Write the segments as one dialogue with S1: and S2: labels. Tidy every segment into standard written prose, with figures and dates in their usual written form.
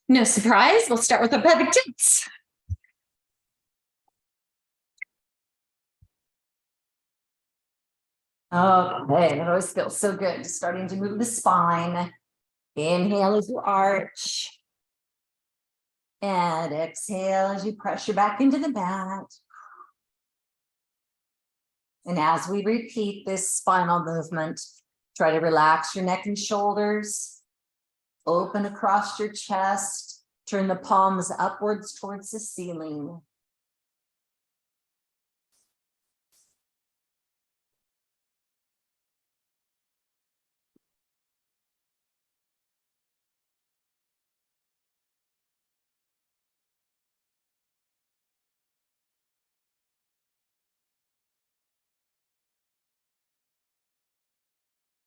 S1: No surprise, we'll start with the pelvic tips. Okay, that always feels so good. Just starting to move the spine. Inhale as you arch. And exhale as you pressure back into the mat. And as we repeat this spinal movement, try to relax your neck and shoulders. Open across your chest. Turn the palms upwards towards the ceiling.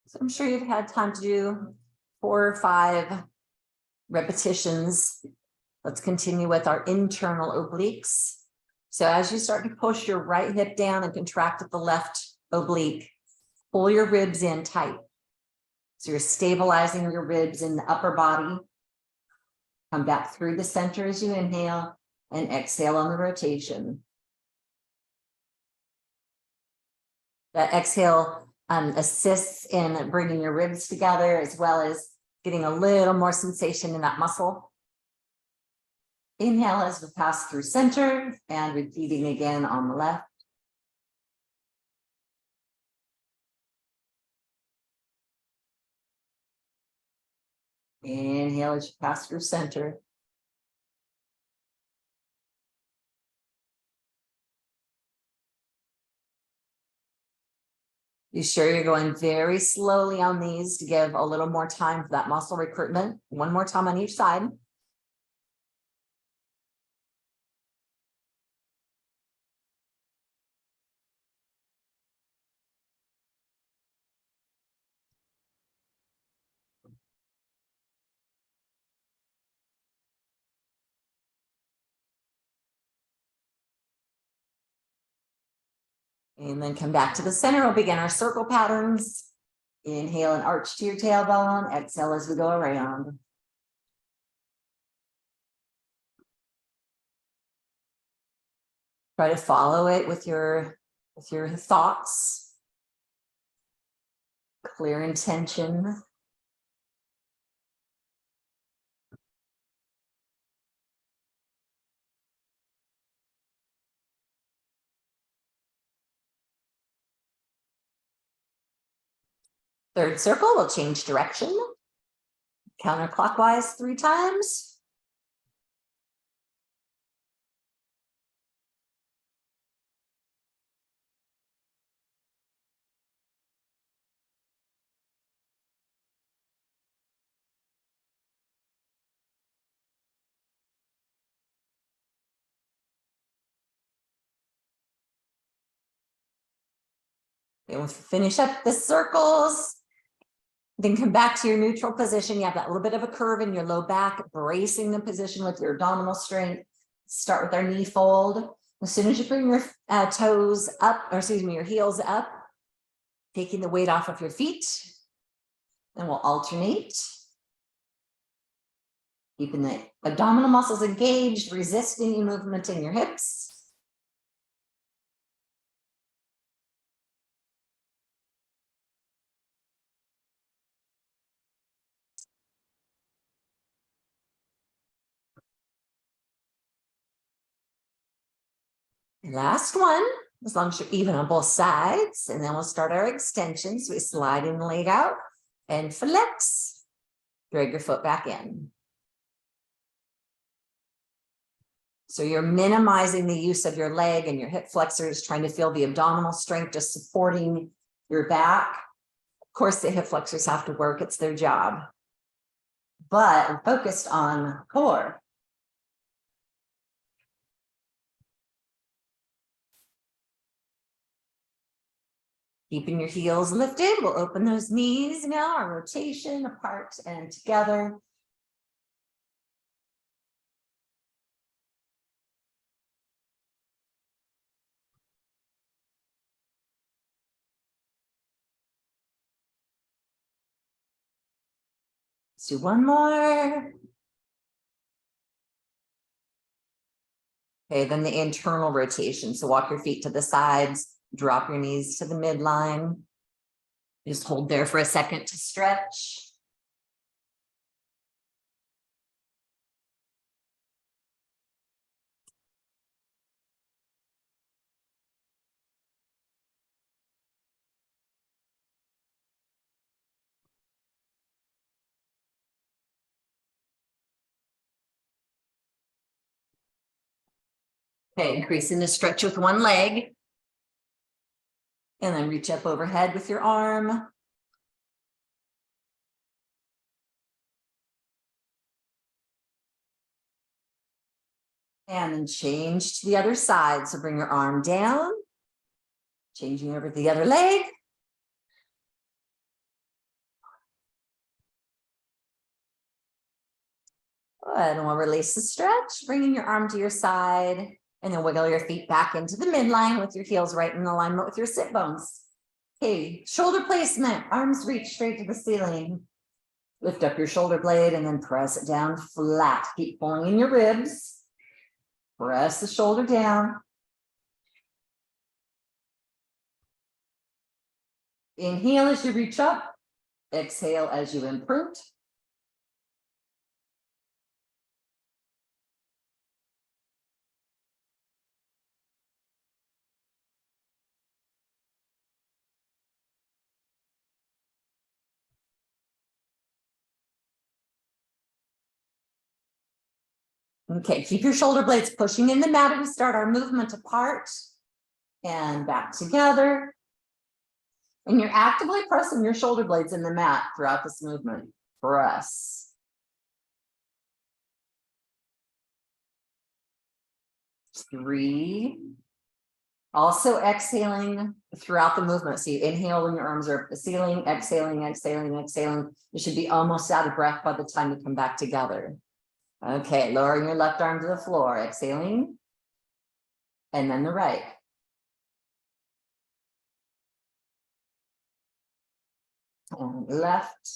S1: So I'm sure you've had time to do 4 or 5 repetitions. Let's continue with our internal obliques. So as you start to push your right hip down and contract at the left oblique, pull your ribs in tight. So you're stabilizing your ribs in the upper body. Come back through the center as you inhale and exhale on the rotation. That exhale assists in bringing your ribs together as well as getting a little more sensation in that muscle. Inhale as we pass through center and repeating again on the left. Inhale as you pass through center. Be sure you're going very slowly on these to give a little more time for that muscle recruitment. One more time on each side. And then come back to the center. We'll begin our circle patterns. Inhale and arch to your tailbone. Exhale as we go around. Try to follow it with your thoughts. Clear intention. Third circle, we'll change direction. Counterclockwise 3 times. And we'll finish up the circles. Then come back to your neutral position. You have that little bit of a curve in your low back, bracing the position with your abdominal strength. Start with our knee fold. As soon as you bring your toes up, or excuse me, your heels up, taking the weight off of your feet, then we'll alternate. Keeping the abdominal muscles engaged, resisting any movement in your hips. Last one, as long as you're even on both sides. And then we'll start our extensions. We slide in the leg out and flex. Drag your foot back in. So you're minimizing the use of your leg and your hip flexors, trying to feel the abdominal strength, just supporting your back. Of course, the hip flexors have to work. It's their job. But we're focused on core. Keeping your heels lifted, we'll open those knees now, our rotation apart and together. Let's do one more. Okay, then the internal rotation. So walk your feet to the sides, drop your knees to the midline. Just hold there for a second to stretch. Okay, increasing the stretch with one leg. And then reach up overhead with your arm. And then change to the other side. So bring your arm down, changing over to the other leg. Good, and we'll release the stretch, bringing your arm to your side, and then wiggle your feet back into the midline with your heels right in alignment with your sit bones. Okay, shoulder placement, arms reach straight to the ceiling. Lift up your shoulder blade and then press it down flat. Keep pulling in your ribs. Press the shoulder down. Inhale as you reach up. Exhale as you imprint. Okay, keep your shoulder blades pushing in the mat as we start our movement apart and back together. And you're actively pressing your shoulder blades in the mat throughout this movement. Press. 3. Also exhaling throughout the movement. So you inhale when your arms are at the ceiling, exhaling, exhaling, exhaling. You should be almost out of breath by the time you come back together. Okay, lowering your left arm to the floor, exhaling, and then the right. And left.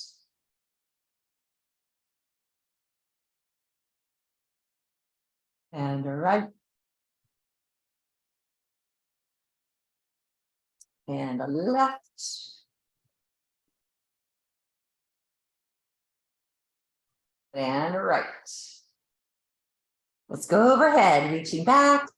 S1: And right. And a left. And right. Let's go overhead, reaching back.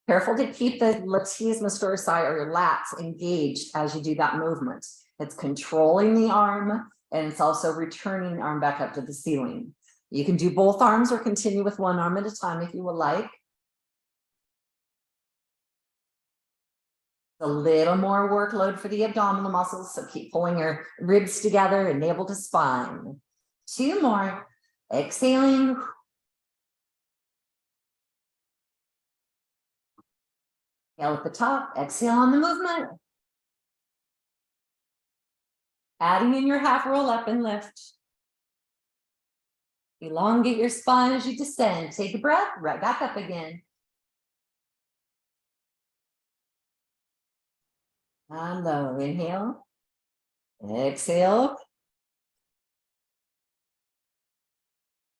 S1: Careful to keep the latissimus dorsi or your lats engaged as you do that movement. It's controlling the arm and it's also returning the arm back up to the ceiling. You can do both arms or continue with one arm at a time if you would like. A little more workload for the abdominal muscles, so keep pulling your ribs together and navel to spine. 2 more. Exhaling. Inhale at the top, exhale on the movement. Adding in your half roll up and lift. Elongate your spine as you descend. Take a breath, right back up again. And low, inhale. Exhale.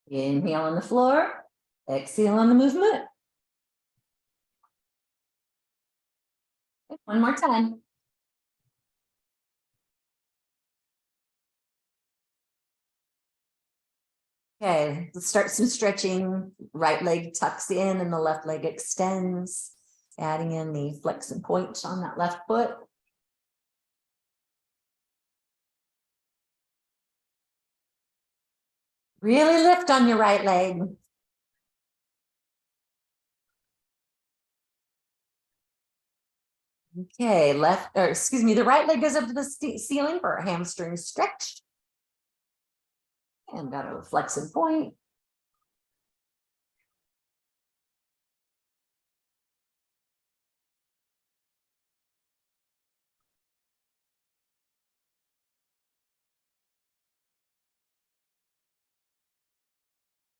S1: Inhale on the floor. Exhale on the movement. One more time. Okay, let's start some stretching. Right leg tucks in and the left leg extends. Adding in the flex and point on that left foot. Really lift on your right leg. Okay, the right leg goes up to the ceiling for a hamstring stretch. And got a flex and point.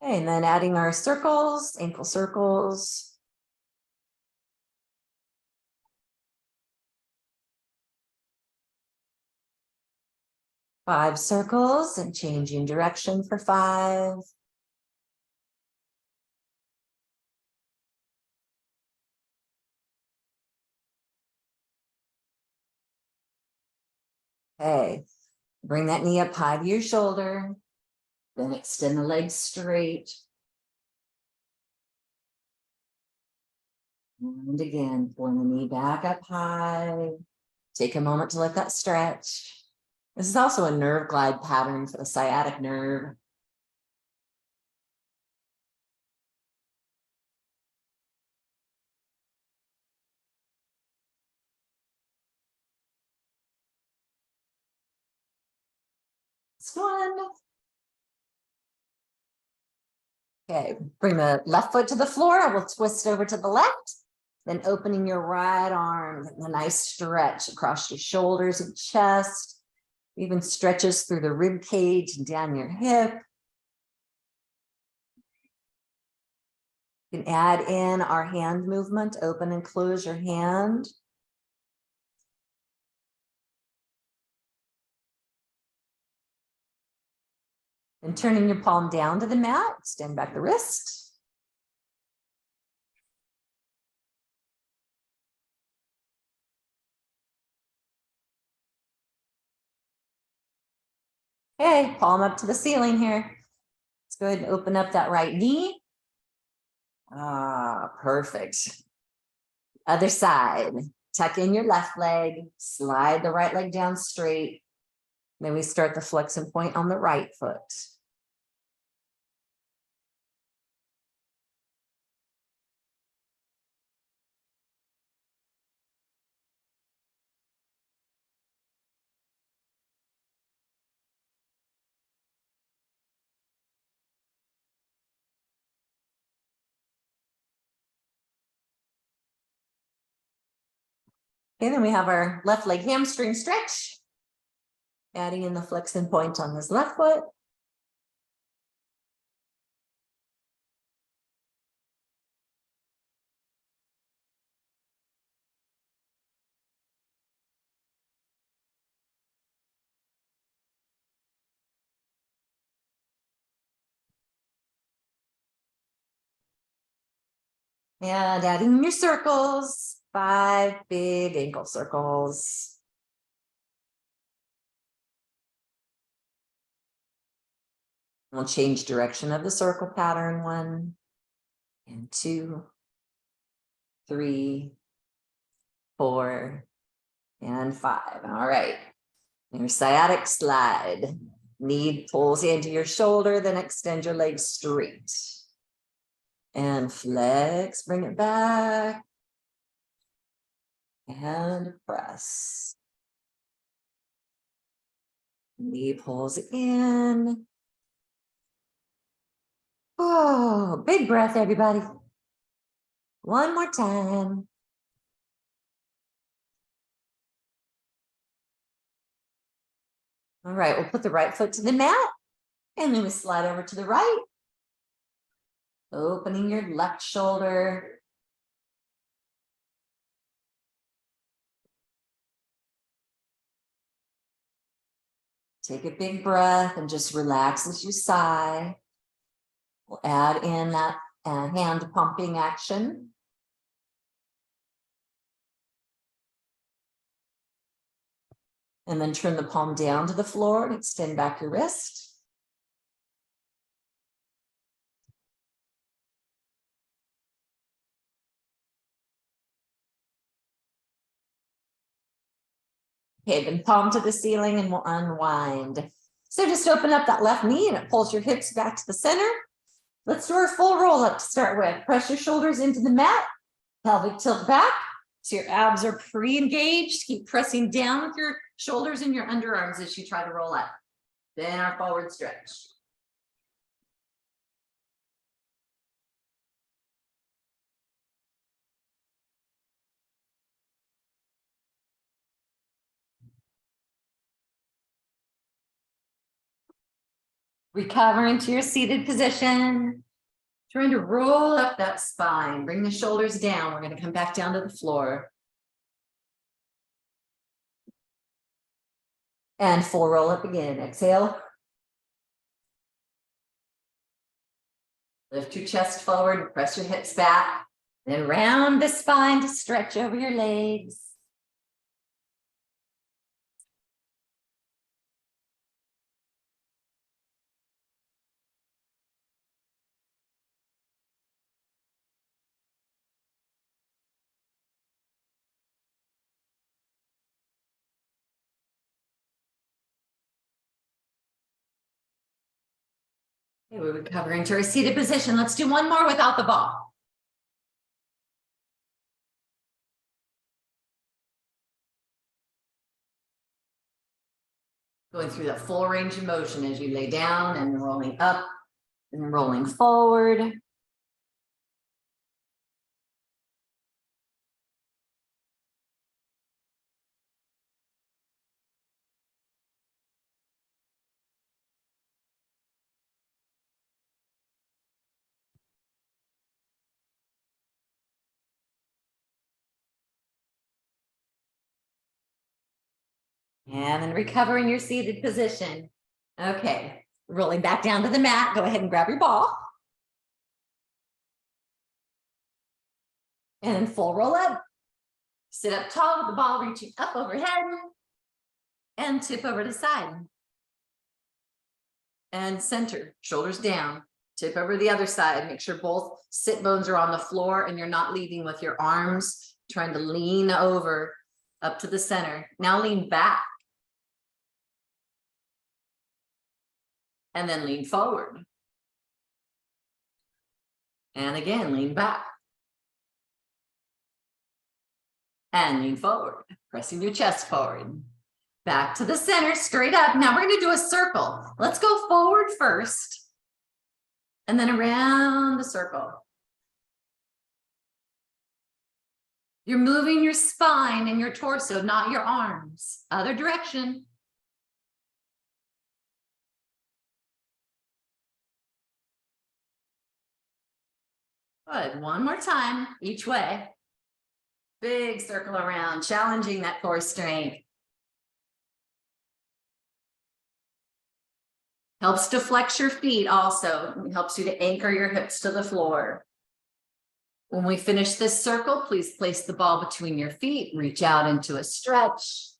S1: Okay, and then adding our circles, ankle circles. 5 circles and changing direction for 5. Okay, bring that knee up high to your shoulder, then extend the legs straight. And again, pulling the knee back up high. Take a moment to let that stretch. This is also a nerve glide pattern for the sciatic nerve. This one. Okay, bring the left foot to the floor. I will twist over to the left, then opening your right arm, getting a nice stretch across your shoulders and chest, even stretches through the rib cage and down your hip. You can add in our hand movement, open and close your hand. And turning your palm down to the mat, extend back the wrist. Okay, palm up to the ceiling here. Let's go ahead and open up that right knee. Ah, perfect. Other side. Tuck in your left leg, slide the right leg down straight. Then we start the flexion point on the right foot. Okay, then we have our left leg hamstring stretch. Adding in the flexion point on this left foot. And adding in your circles, 5 big ankle circles. We'll change direction of the circle pattern. 1 and 2, 3, 4, and 5. All right. Your sciatic slide. Knee pulls into your shoulder, then extend your legs straight. And flex, bring it back. And press. Knee pulls in. Oh, big breath, everybody. One more time. All right, we'll put the right foot to the mat, and then we slide over to the right. Opening your left shoulder. Take a big breath and just relax as you sigh. We'll add in that hand pumping action. And then turn the palm down to the floor and extend back your wrist. Okay, then palm to the ceiling and we'll unwind. So just open up that left knee and it pulls your hips back to the center. Let's do our full roll up to start with. Press your shoulders into the mat, pelvic tilt back. So your abs are pre-engaged. Keep pressing down with your shoulders and your underarms as you try to roll up. Then our forward stretch. Recover into your seated position. Trying to roll up that spine. Bring the shoulders down. We're going to come back down to the floor. And full roll up again. Exhale. Lift your chest forward, press your hips back, then round the spine to stretch over your legs. Okay, we're recovering to our seated position. Let's do one more without the ball. Going through that full range of motion as you lay down and rolling up and rolling forward. And then recover in your seated position. Okay, rolling back down to the mat. Go ahead and grab your ball. And then full roll up. Sit up tall with the ball reaching up overhead. And tip over to the side. And center, shoulders down. Tip over the other side. Make sure both sit bones are on the floor and you're not leading with your arms. Trying to lean over up to the center. Now lean back. And then lean forward. And again, lean back. And lean forward, pressing your chest forward. Back to the center, straight up. Now we're going to do a circle. Let's go forward first. And then around the circle. You're moving your spine and your torso, not your arms. Other direction. Good. One more time, each way. Big circle around, challenging that core strength. Helps to flex your feet also. It helps you to anchor your hips to the floor. When we finish this circle, please place the ball between your feet, reach out into a stretch.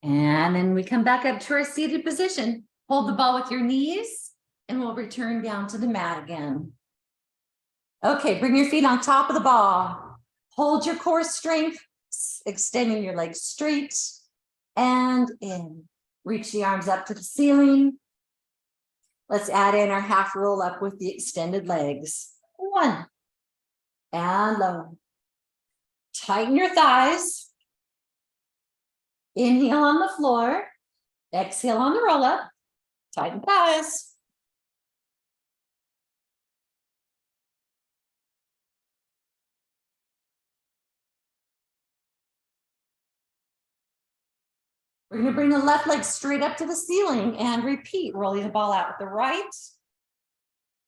S1: And then we come back up to our seated position. Hold the ball with your knees and we'll return down to the mat again. Okay, bring your feet on top of the ball. Hold your core strength, extending your legs straight and in. Reach the arms up to the ceiling. Let's add in our half roll up with the extended legs. 1 and low. Tighten your thighs. Inhale on the floor. Exhale on the roll up. Tighten thighs. We're going to bring the left leg straight up to the ceiling and repeat, rolling the ball out with the right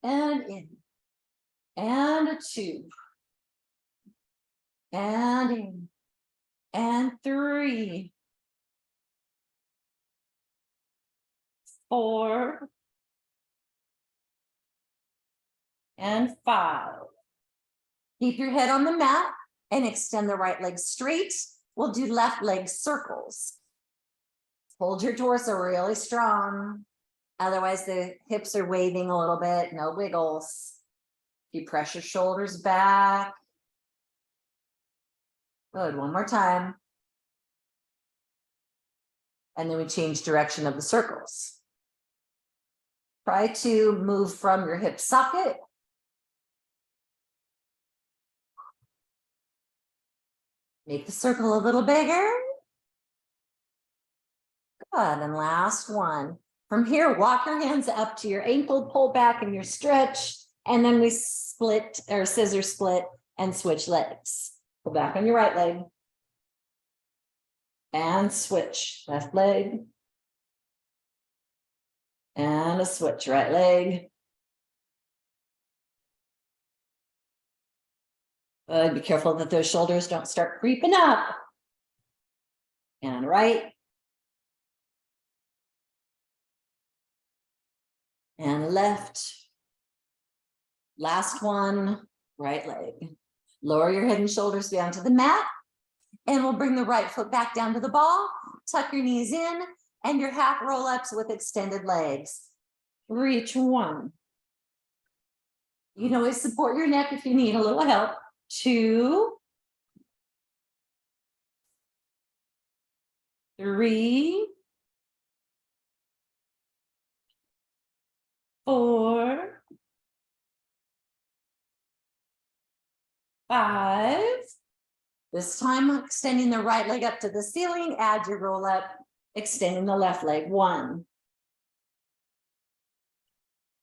S1: and in and a 2 and in and 3, 4 and 5. Keep your head on the mat and extend the right leg straight. We'll do left leg circles. Hold your torso really strong. Otherwise, the hips are waving a little bit. No wiggles. You press your shoulders back. Good. One more time. And then we change direction of the circles. Try to move from your hip socket. Make the circle a little bigger. Good, and last one. From here, walk your hands up to your ankle, pull back in your stretch, and then we split or scissor split and switch legs. Pull back on your right leg. And switch, left leg. And a switch, right leg. Be careful that those shoulders don't start creeping up. And right. And left. Last one, right leg. Lower your head and shoulders down to the mat. And we'll bring the right foot back down to the ball. Tuck your knees in and your half roll ups with extended legs. Reach one. You can always support your neck if you need a little help. 2, 3, 4, 5. This time, extending the right leg up to the ceiling, add your roll up, extending the left leg. 1,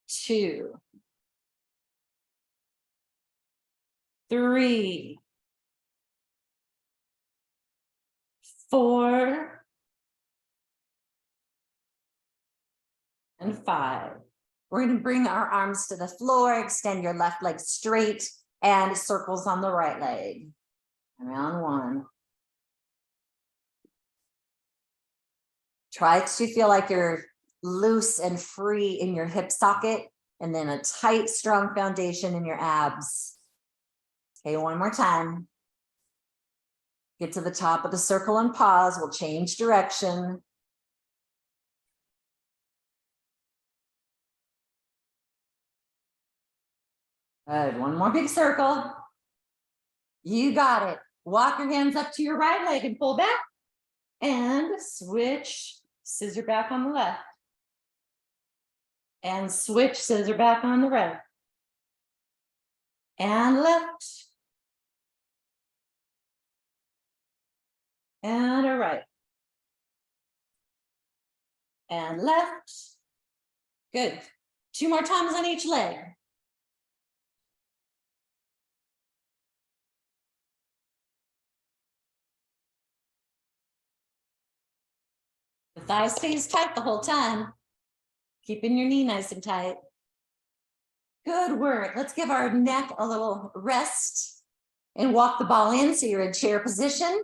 S1: 2, 3, 4, and 5. We're going to bring our arms to the floor, extend your left leg straight, and circles on the right leg. Around 1. Try to feel like you're loose and free in your hip socket, and then a tight, strong foundation in your abs. Okay, one more time. Get to the top of the circle and pause. We'll change direction. Good. One more big circle. You got it. Walk your hands up to your right leg and pull back. And switch, scissor back on the left. And switch, scissor back on the right. And left. And a right. And left. Good. 2 more times on each leg. The thigh stays tight the whole time. Keeping your knee nice and tight. Good work. Let's give our neck a little rest and walk the ball in so you're in chair position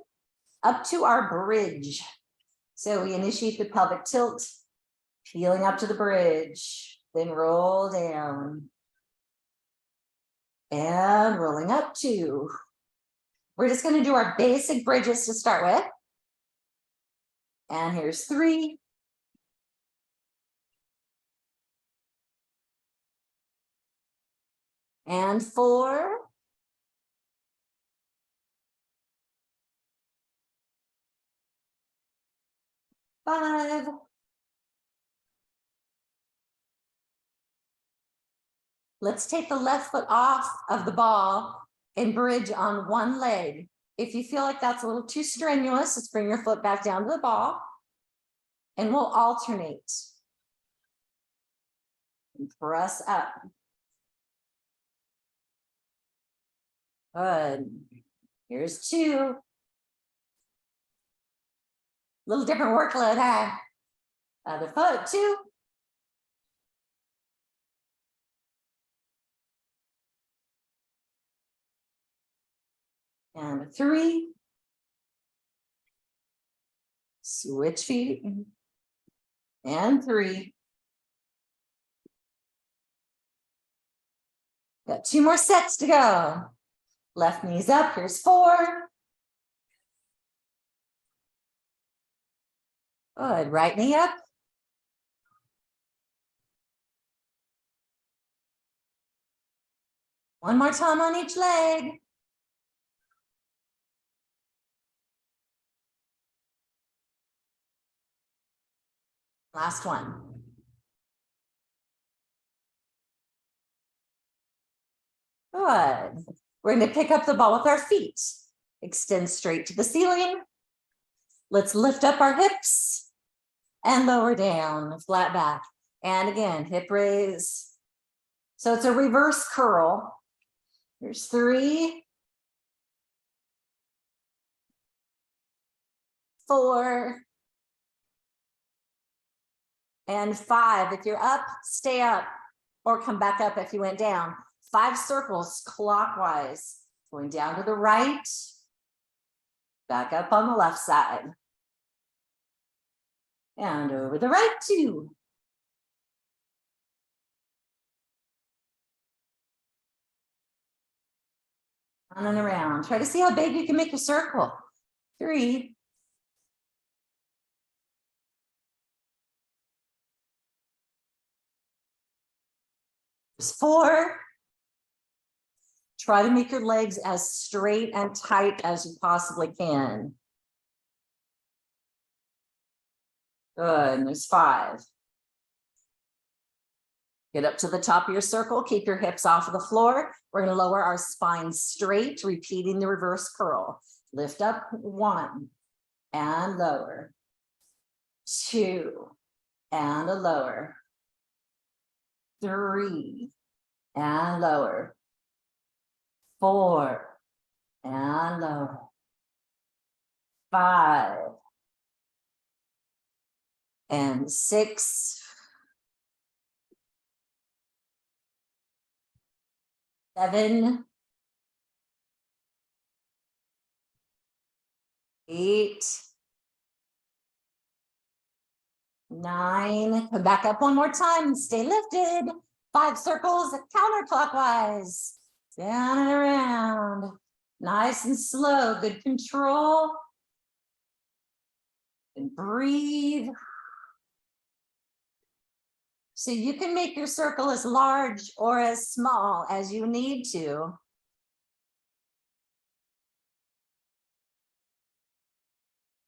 S1: up to our bridge. So we initiate the pelvic tilt, peeling up to the bridge, then roll down. And rolling up 2. We're just going to do our basic bridges to start with. And here's 3. And 4. 5. Let's take the left foot off of the ball and bridge on one leg. If you feel like that's a little too strenuous, let's bring your foot back down to the ball and we'll alternate. And press up. Good. Here's 2. Little different workload, huh? Other foot, 2. And 3. Switch feet. And 3. Got 2 more sets to go. Left knee's up. Here's 4. Good. Right knee up. One more time on each leg. Last one. Good. We're going to pick up the ball with our feet. Extend straight to the ceiling. Let's lift up our hips and lower down, flat back. And again, hip raise. So it's a reverse curl. Here's 3, 4, and 5. If you're up, stay up, or come back up if you went down. 5 circles clockwise. Going down to the right, back up on the left side. And over the right two. On and around. Try to see how big you can make a circle. 3. 4. Try to make your legs as straight and tight as you possibly can. Good, and there's 5. Get up to the top of your circle, keep your hips off of the floor. We're gonna lower our spine straight, repeating the reverse curl. Lift up, 1, and lower. 2, and a lower. 3, and lower. 4, and lower. 5, and 6, 7, 8, 9. Come back up one more time. Stay lifted. 5 circles counterclockwise. Down and around. Nice and slow. Good control. And breathe. So you can make your circle as large or as small as you need to.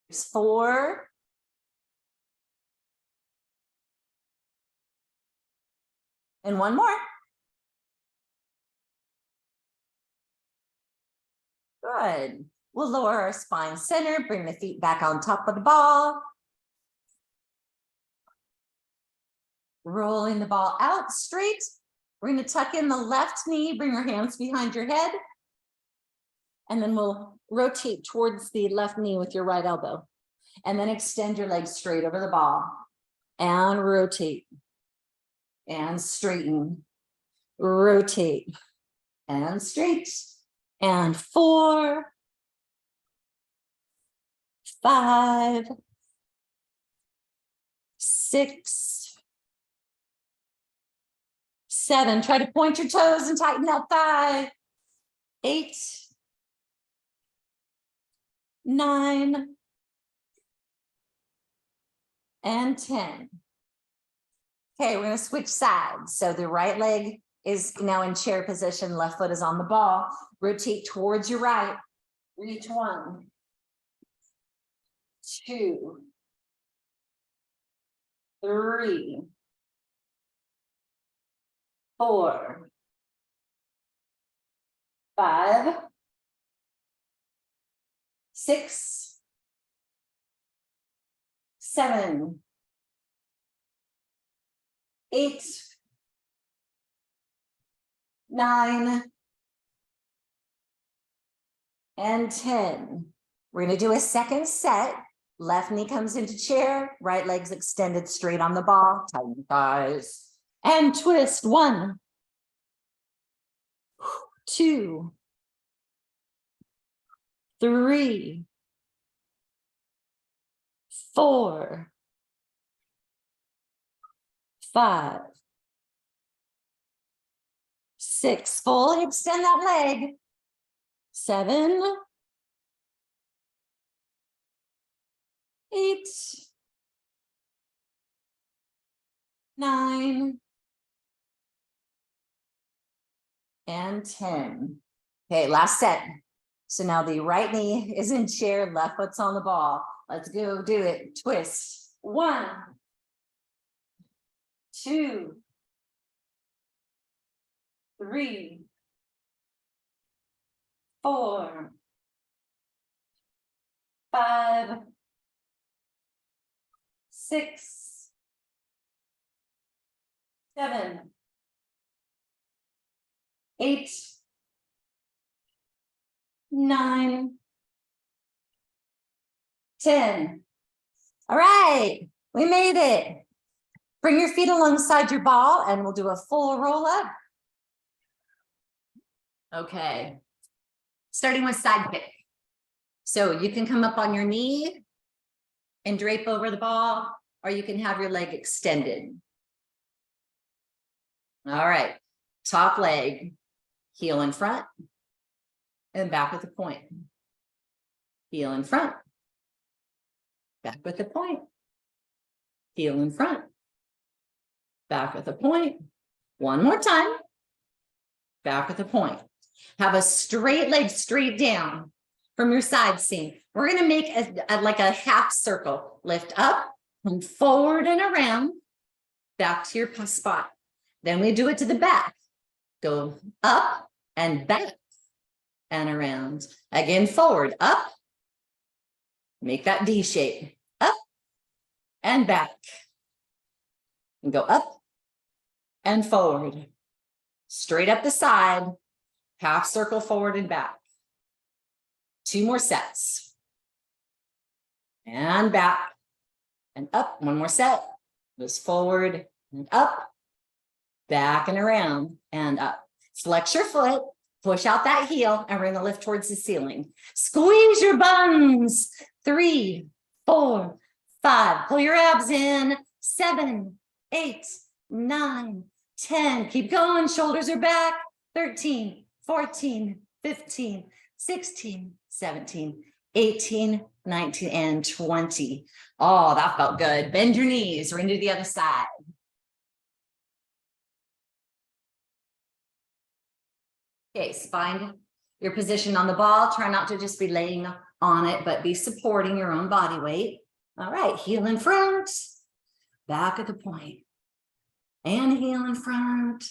S1: There's 4. And 1 more. Good. We'll lower our spine center, bring the feet back on top of the ball. Rolling the ball out straight. We're going to tuck in the left knee, bring your hands behind your head. And then we'll rotate towards the left knee with your right elbow. And then extend your legs straight over the ball. And rotate. And straighten. Rotate. And straight. And 4, 5, 6, 7. Try to point your toes and tighten that thigh. 8, 9, and 10. Okay, we're going to switch sides. So the right leg is now in chair position. Left foot is on the ball. Rotate towards your right. Reach 1, 2, 3, 4, 5, 6, 7, 8, 9, and 10. We're going to do a second set. Left knee comes into chair, right leg's extended straight on the ball. Tighten thighs. And twist. 1, 2, 3, 4, 5, 6. Fully extend that leg. 7, 8, 9, and 10. Okay, last set. So now the right knee is in chair, left foot's on the ball. Let's go do it. Twist. 1, 2, 3, 4, 5, 6, 7, 8, 9, 10. All right, we made it. Bring your feet alongside your ball and we'll do a full roll up. Okay. starting with side kick. So you can come up on your knee and drape over the ball, or you can have your leg extended. All right, top leg, heel in front and back with the point. Heel in front, back with the point. Heel in front, back with the point. One more time, back with the point. Have a straight leg straight down from your side seam. We're going to make like a half circle. Lift up and forward and around, back to your spot. Then we do it to the back. Go up and back and around. Again, forward, up. Make that D shape. Up and back. And go up and forward. Straight up the side. Half circle forward and back. 2 more sets. And back and up. 1 more set. Goes forward and up. Back and around and up. Flex your foot. Push out that heel, and we're going to lift towards the ceiling. Squeeze your buns. 3, 4, 5. Pull your abs in. 7, 8, 9, 10. Keep going. Shoulders are back. 13, 14, 15, 16, 17, 18, 19, and 20. Oh, that felt good. Bend your knees. We're going to do the other side. Okay, so find your position on the ball. Try not to just be laying on it, but be supporting your own body weight. All right, heel in front, back at the point. And heel in front,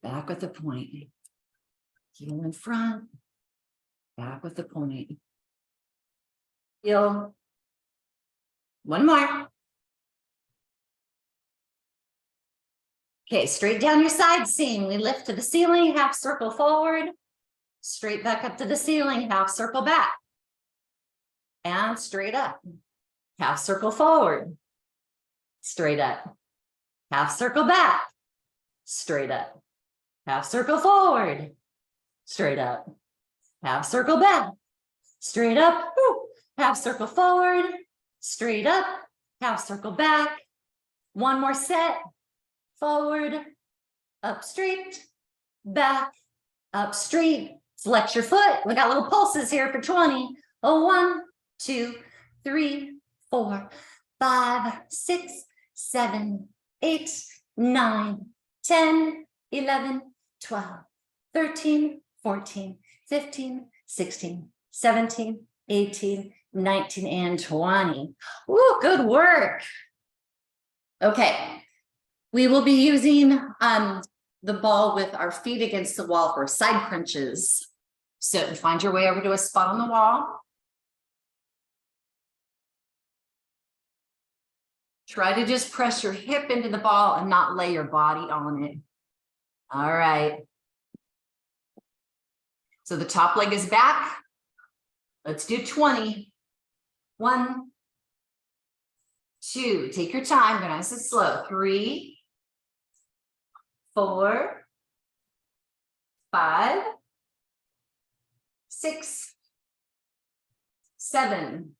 S1: back with the point. Heel in front, back with the point. Heel. 1 more. Okay, straight down your side seam. We lift to the ceiling, half circle forward, straight back up to the ceiling, half circle back, and straight up, half circle forward, straight up, half circle back, straight up, half circle forward, straight up, half circle back, straight up, half circle forward, straight up, half circle back. 1 more set. Forward, up straight, back, up straight. Flex your foot. We got little pulses here for 20. 1, 2, 3, 4, 5, 6, 7, 8, 9, 10, 11, 12, 13, 14, 15, 16, 17, 18, 19, and 20. Ooh, good work. Okay. We will be using the ball with our feet against the wall for side crunches. So find your way over to a spot on the wall. Try to just press your hip into the ball and not lay your body on it. All right. So the top leg is back. Let's do 20. 1, 2. Take your time. Go nice and slow. 3, 4, 5, 6, 7,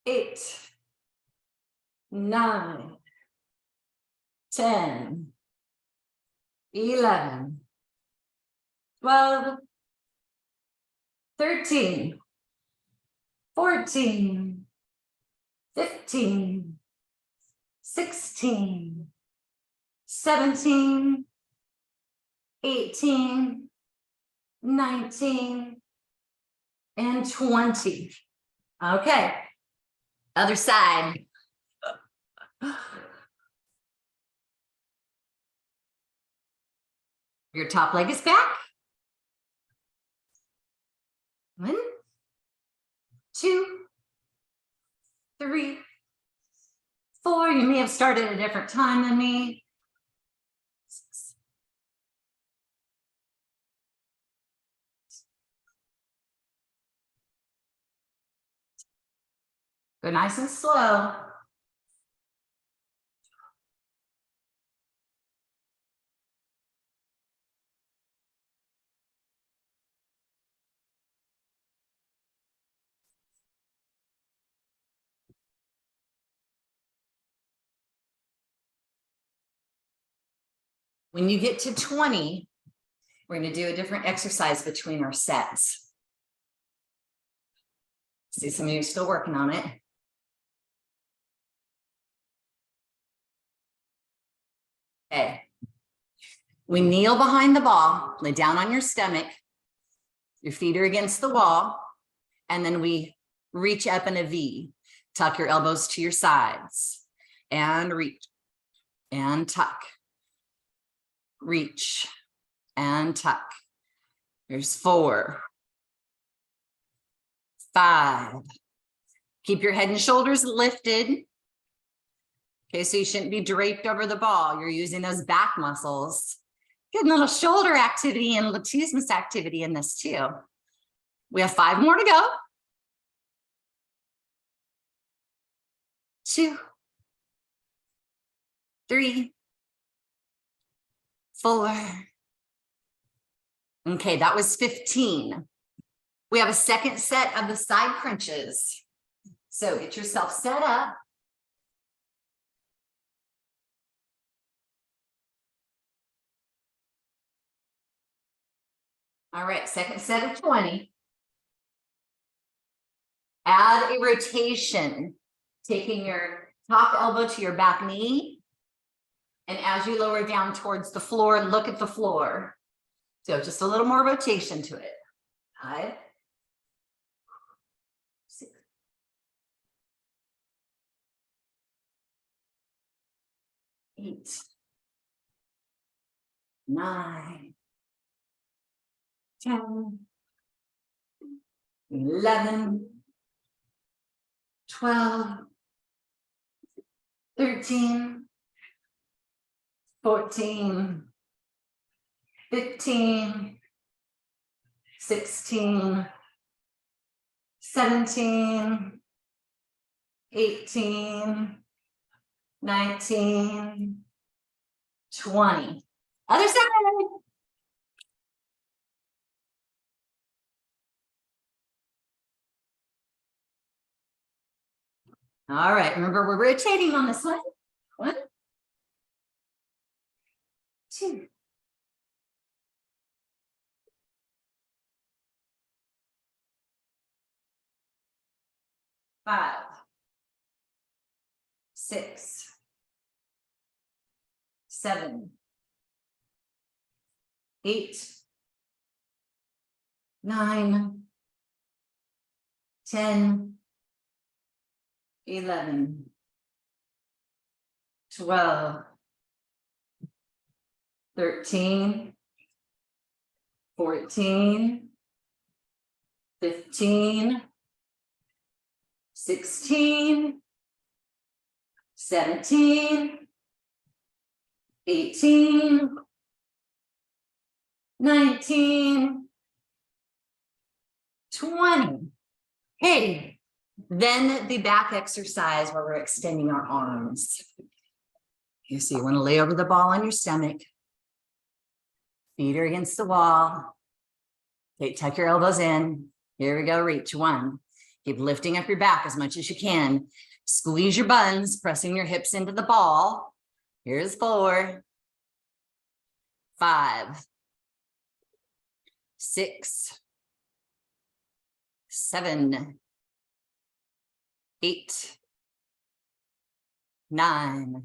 S1: 8, 9, 10, 11, 12, 13, 14, 15, 16, 17, 18, 19, and 20. Okay, other side. Your top leg is back. 1, 2, 3, 4. You may have started at a different time than me. 6. Go nice and slow. When you get to 20, we're going to do a different exercise between our sets. See, some of you are still working on it. Okay. We kneel behind the ball, lay down on your stomach. Your feet are against the wall. And then we reach up in a V. Tuck your elbows to your sides and reach and tuck. Reach and tuck. Here's 4, 5. Keep your head and shoulders lifted. Okay, so you shouldn't be draped over the ball. You're using those back muscles. Good little shoulder activity and latissimus activity in this too. We have 5 more to go. 2, 3, 4. Okay, that was 15. We have a second set of the side crunches. So get yourself set up. All right, second set of 20. Add a rotation, taking your top elbow to your back knee. And as you lower down towards the floor, look at the floor. So just a little more rotation to it. 5, 6, 8, 9, 10, 11, 12, 13, 14, 15, 16, 17, 18, 19, 20. Other side. All right, remember we're rotating on this one. 1, 2, 5, 6, 7, 8, 9, 10, 11, 12, 13, 14, 15, 16, 17, 18, 19, 20. Hey, then the back exercise where we're extending our arms. So you want to lay over the ball on your stomach. Feet are against the wall. Okay, tuck your elbows in. Here we go, reach. 1. Keep lifting up your back as much as you can. Squeeze your buns, pressing your hips into the ball. Here's 4, 5, 6, 7, 8, 9,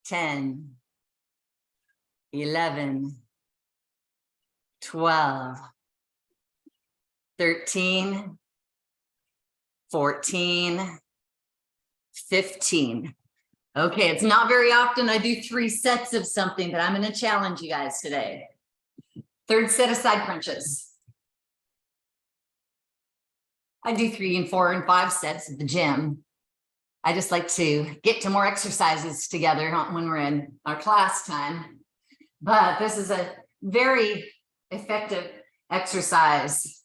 S1: 10, 11, 12, 13, 14, 15. Okay, it's not very often I do 3 sets of something, but I'm going to challenge you guys today. Third set of side crunches. I do 3 and 4 and 5 sets at the gym. I just like to get to more exercises together when we're in our class time. But this is a very effective exercise.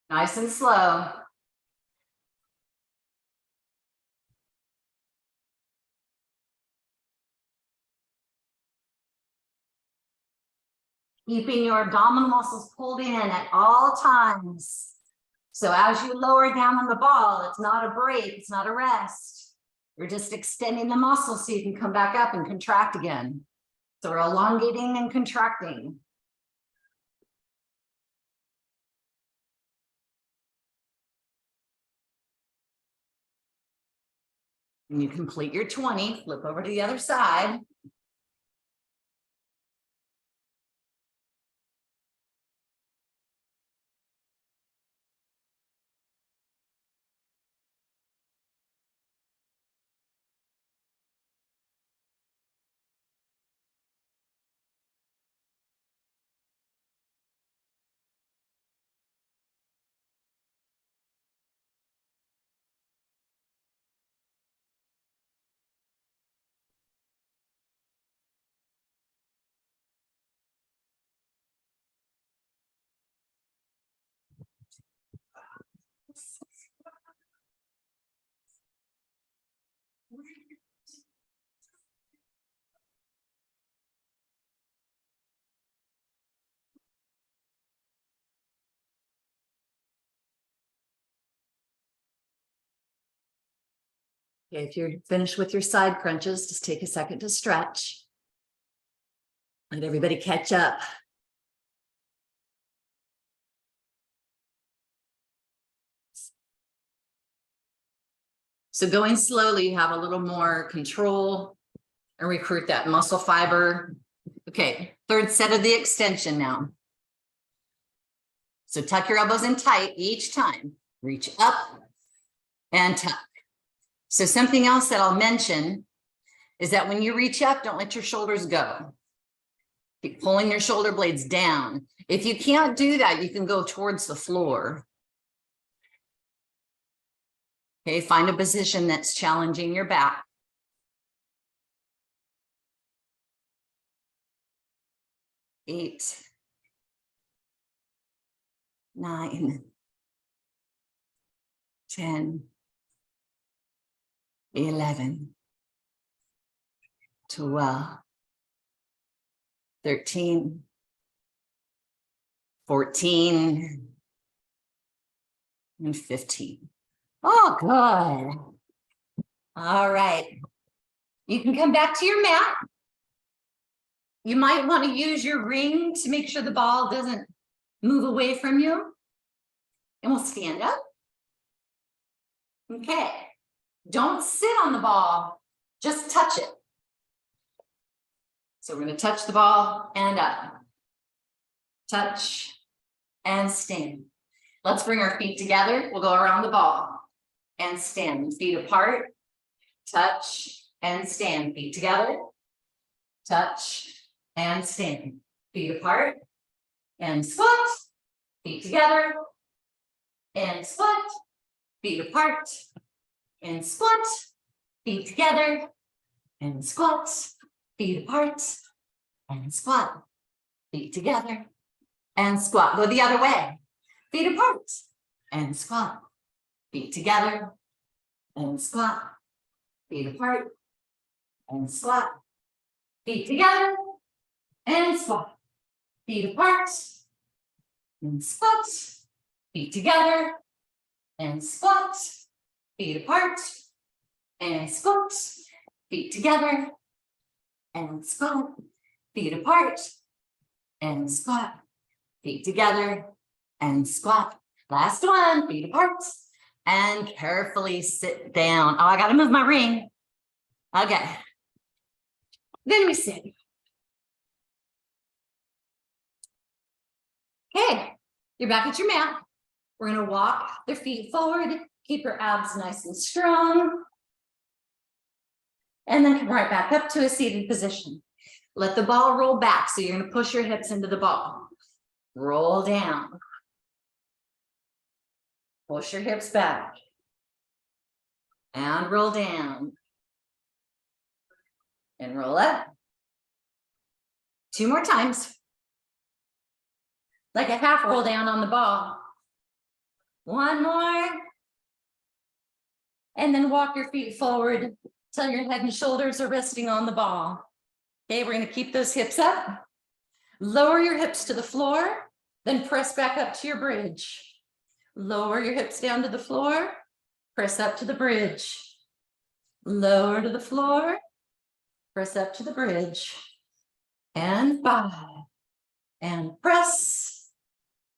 S1: Nice and slow. Keeping your abdominal muscles pulled in at all times. So as you lower down on the ball, it's not a break, it's not a rest. You're just extending the muscle so you can come back up and contract again. So we're elongating and contracting. And you complete your 20, flip over to the other side. Okay, if you're finished with your side crunches, just take a second to stretch. Let everybody catch up. So going slowly, you have a little more control and recruit that muscle fiber. Okay, third set of the extension now. So tuck your elbows in tight each time. Reach up and tuck. So something else that I'll mention is that when you reach up, don't let your shoulders go. Keep pulling your shoulder blades down. If you can't do that, you can go towards the floor. Okay, find a position that's challenging your back. Eight, 9, 10, 11, 12, 13, 14, and 15. Oh, good. All right. You can come back to your mat. You might want to use your ring to make sure the ball doesn't move away from you. And we'll stand up. Okay. Don't sit on the ball, just touch it. So we're going to touch the ball and up. Touch and stand. Let's bring our feet together. We'll go around the ball and stand. Feet apart, touch and stand. Feet together, touch and stand. Feet apart and squat. Feet together and squat. Feet apart and squat. Feet together and squat. Feet apart and squat. Feet together and squat. Go the other way. Feet apart and squat. Feet together and squat. Feet apart and squat. Feet together and squat. Feet apart and squat. Feet together and squat. Feet apart and squat. Feet together and squat. Feet apart and squat. Feet together and squat. Last one, feet apart and carefully sit down. Oh, I got to move my ring. Okay. Then we sit. Okay, you're back at your mat. We're going to walk their feet forward. Keep your abs nice and strong. And then come right back up to a seated position. Let the ball roll back. So you're going to push your hips into the ball. Roll down. Push your hips back. And roll down. And roll up. 2 more times. Like a half roll down on the ball. 1 more. And then walk your feet forward till your head and shoulders are resting on the ball. Okay, we're going to keep those hips up. Lower your hips to the floor, then press back up to your bridge. Lower your hips down to the floor. Press up to the bridge. Lower to the floor. Press up to the bridge. And 5. And press.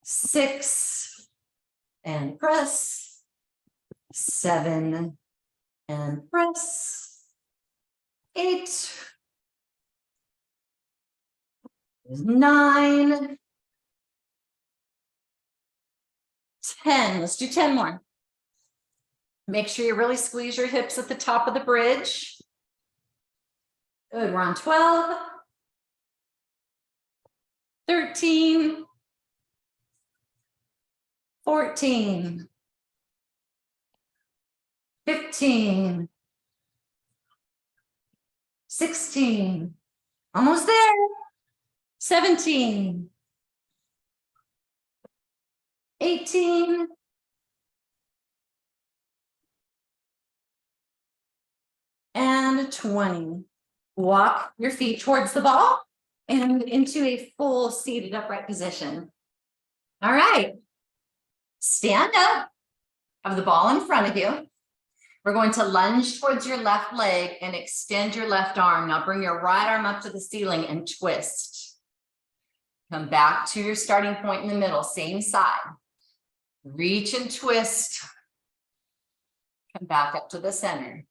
S1: 6. And press. 7. And press. 8. 9. 10. Let's do 10 more. Make sure you really squeeze your hips at the top of the bridge. Good. We're on 12. 13. 14. 15. 16. Almost there. 17. 18. 20. Walk your feet towards the ball and into a full seated upright position. All right. Stand up. Have the ball in front of you. We're going to lunge towards your left leg and extend your left arm. Now bring your right arm up to the ceiling and twist. Come back to your starting point in the middle, same side. Reach and twist. Come back up to the center.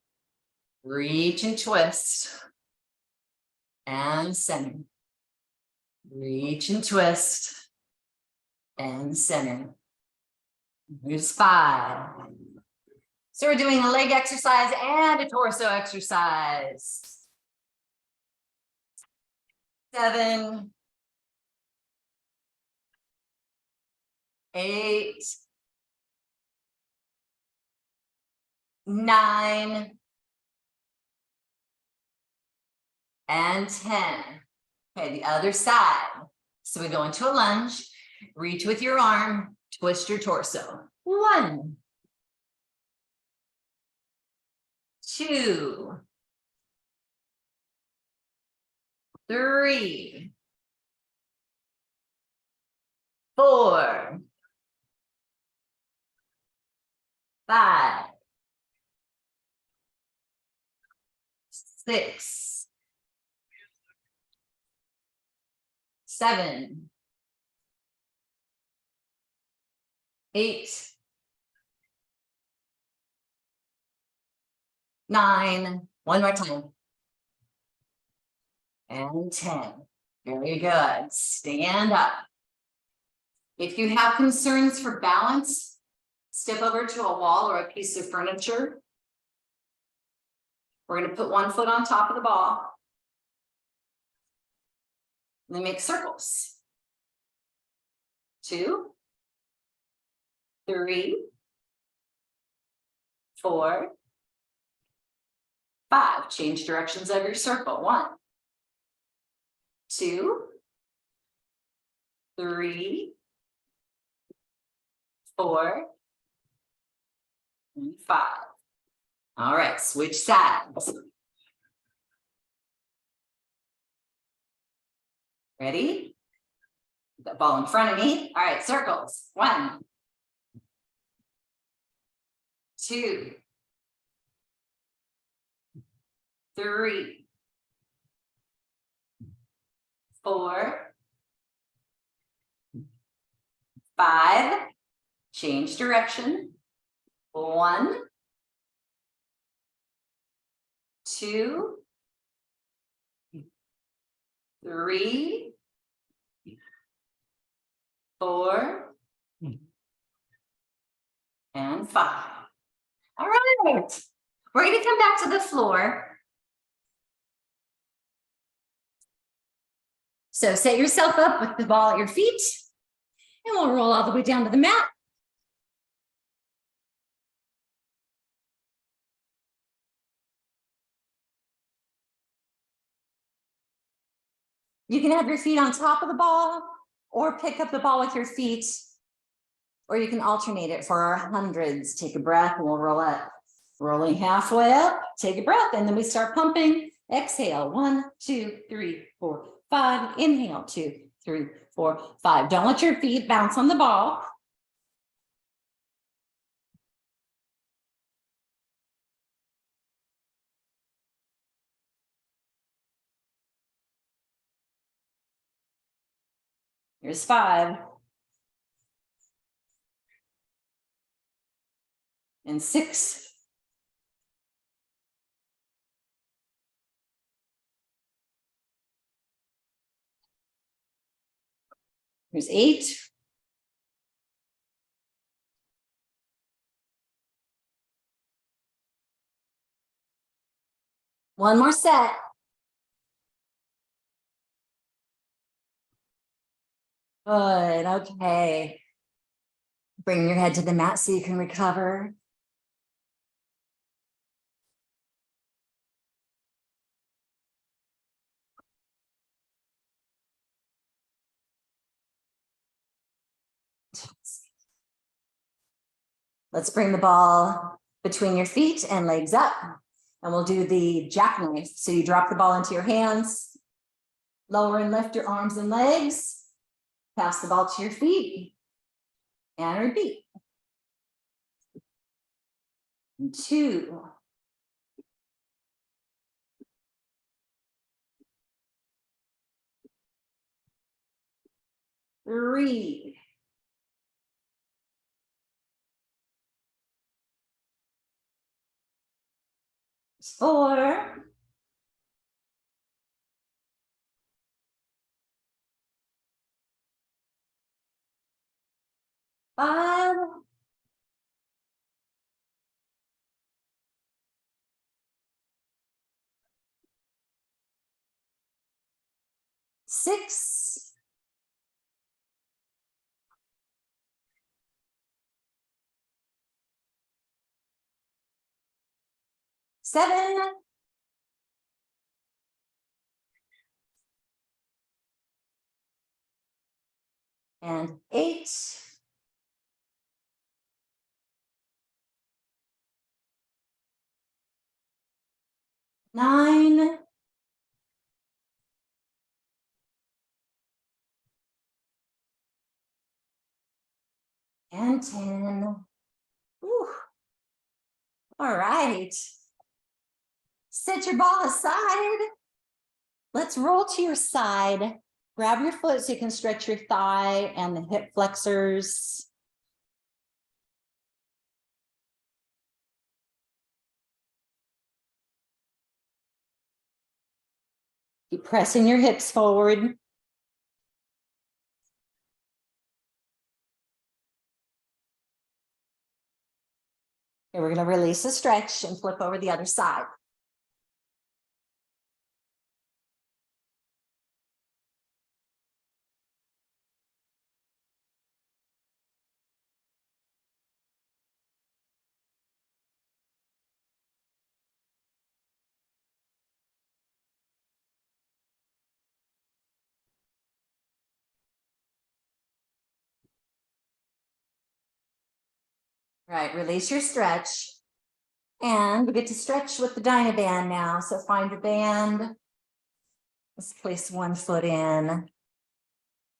S1: Reach and twist. And center. Reach and twist. And center. Here's 5. So we're doing a leg exercise and a torso exercise. 7. 8. 9. And 10. Okay, the other side. So we go into a lunge, reach with your arm, twist your torso. 1. 2. 3. 4. 5. 6. 7. 8. 9. One more time. And 10. Very good. Stand up. If you have concerns for balance, step over to a wall or a piece of furniture. We're going to put one foot on top of the ball. And then make circles. 2, 3, 4, 5. Change directions of your circle. 1, 2, 3, 4, and 5. All right, switch sides. Ready? Put the ball in front of me. All right, circles. 1, 2, 3, 4, 5. Change direction. 1, 2, 3, 4, and 5. All right. We're going to come back to the floor. So set yourself up with the ball at your feet, and we'll roll all the way down to the mat. You can have your feet on top of the ball or pick up the ball with your feet, or you can alternate it for our hundreds. Take a breath and we'll roll up. Rolling halfway up, take a breath, and then we start pumping. Exhale, 1, 2, 3, 4, 5. Inhale, 2, 3, 4, 5. Don't let your feet bounce on the ball. Here's 5. And 6. Here's 8. One more set. Good, okay. Bring your head to the mat so you can recover. Let's bring the ball between your feet and legs up. And we'll do the jackknife. So you drop the ball into your hands, lower and lift your arms and legs, pass the ball to your feet, and repeat. 2. 3. 4. 5. 6. 7. 8. 9. And 10. Whew. All right. Set your ball aside. Let's roll to your side. Grab your foot so you can stretch your thigh and the hip flexors. Keep pressing your hips forward. And we're going to release a stretch and flip over the other side. Right, release your stretch. And we get to stretch with the Dynaband now. So find your band. Let's place one foot in.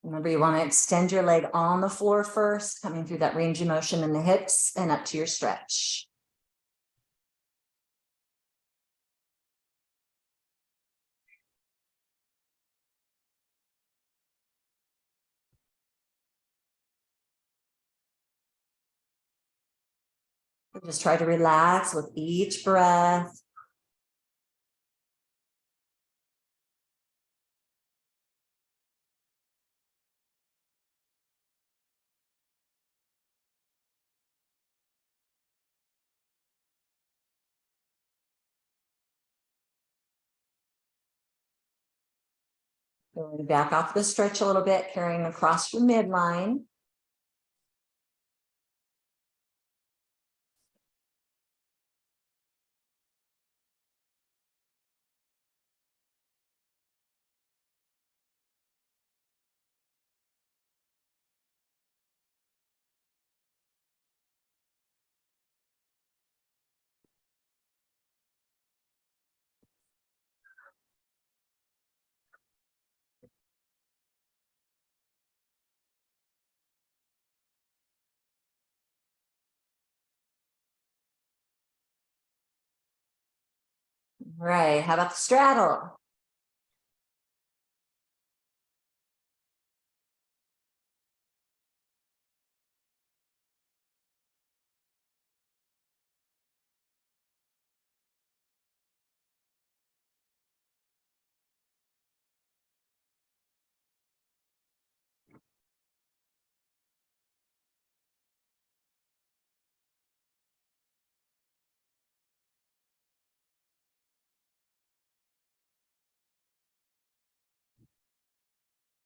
S1: Remember, you want to extend your leg on the floor first, coming through that range of motion in the hips and up to your stretch. Just try to relax with each breath. Going back off the stretch a little bit, carrying across your midline. Right, how about the straddle?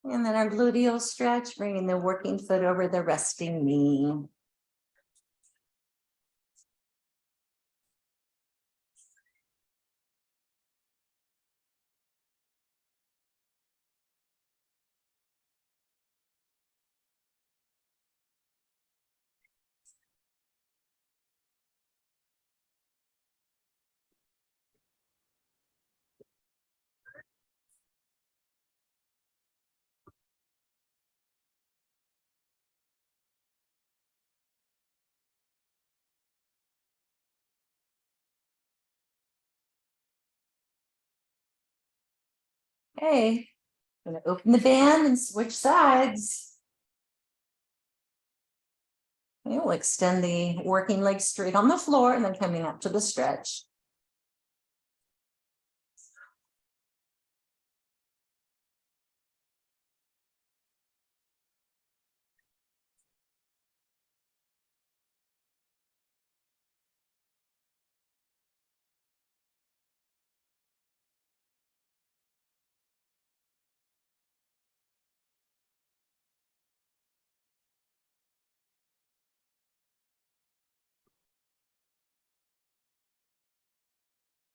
S1: And then our gluteal stretch, bringing the working foot over the resting knee. Okay, I'm gonna open the band and switch sides. Okay, we'll extend the working leg straight on the floor and then coming up to the stretch.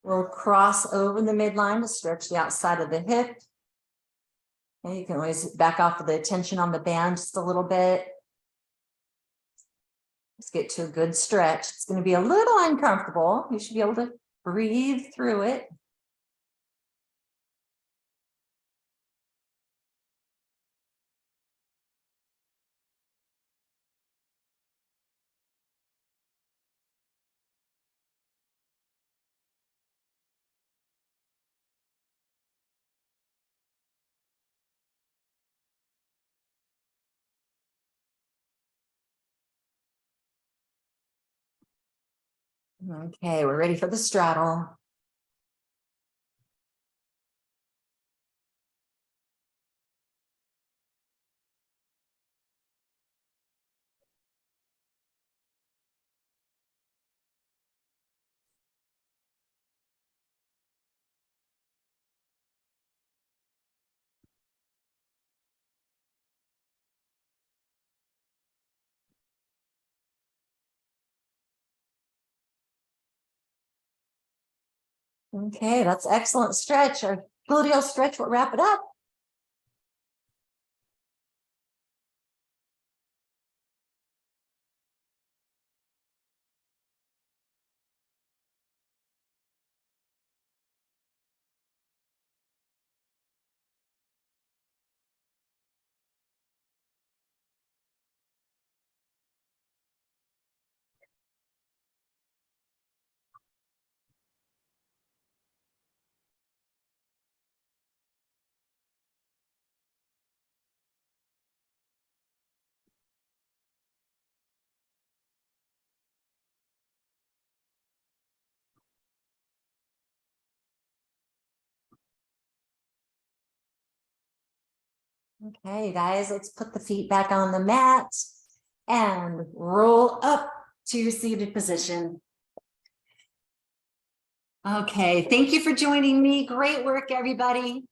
S1: We'll cross over the midline to stretch the outside of the hip. And you can always back off of the tension on the band just a little bit. Let's get to a good stretch. It's going to be a little uncomfortable. You should be able to breathe through it. Okay, we're ready for the straddle. Okay, that's excellent stretch. Our gluteal stretch will wrap it up. Okay, you guys, let's put the feet back on the mat and roll up to your seated position. Okay, thank you for joining me. Great work, everybody.